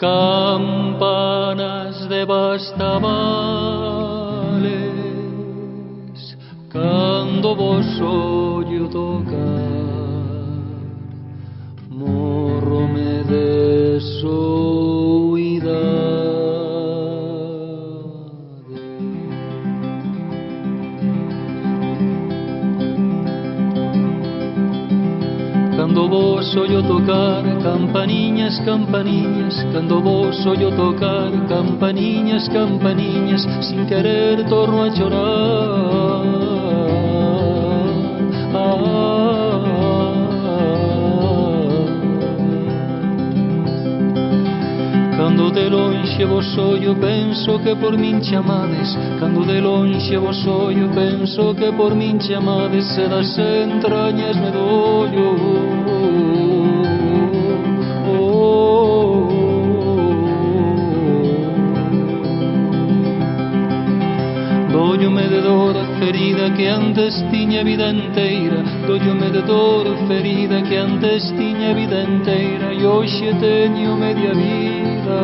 Campanas de Bastavales, cando vos ollo tocar, morrome de soidade. Cando vos ollo tocar, campaniñas, campaniñas, cando vos ollo tocar, campaniñas, campaniñas, sin querer torno a chorar. Cando de lonxe vos ollo, penso que por min chamades. Cando de lonxe vos ollo, penso que por min chamades. E das entrañas me dollo. Dóllome de dor ferida que antes tiña vida enteira. Dóllome de dor ferida que antes tiña vida enteira. E hoxe teño media vida.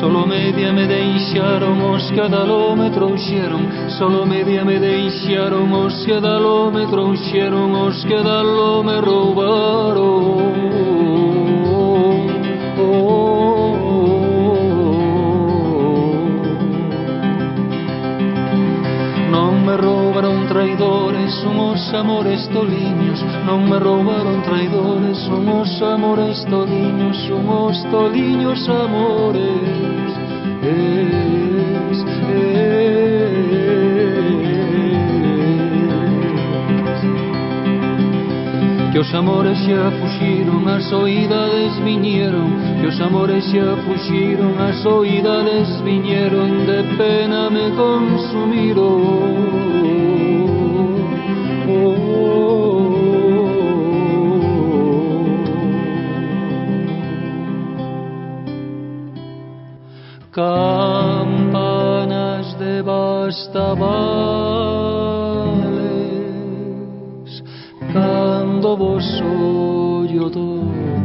Solo media me deixaron os que a dalo me trouxeron. Solo media me deixaron os que a dalo me trouxeron. Os que a dalo me roubaron. Non me roubaron traidores, son os amores toliños. Non me roubaron traidores, son os amores toliños. Son os toliños amores. Que os amores xa fuxiron, as oidades viñeron. Que os amores xa fuxiron, as oidades viñeron. De pena me consumiron. Campanas de Bastavales, cando vos ollo tocar.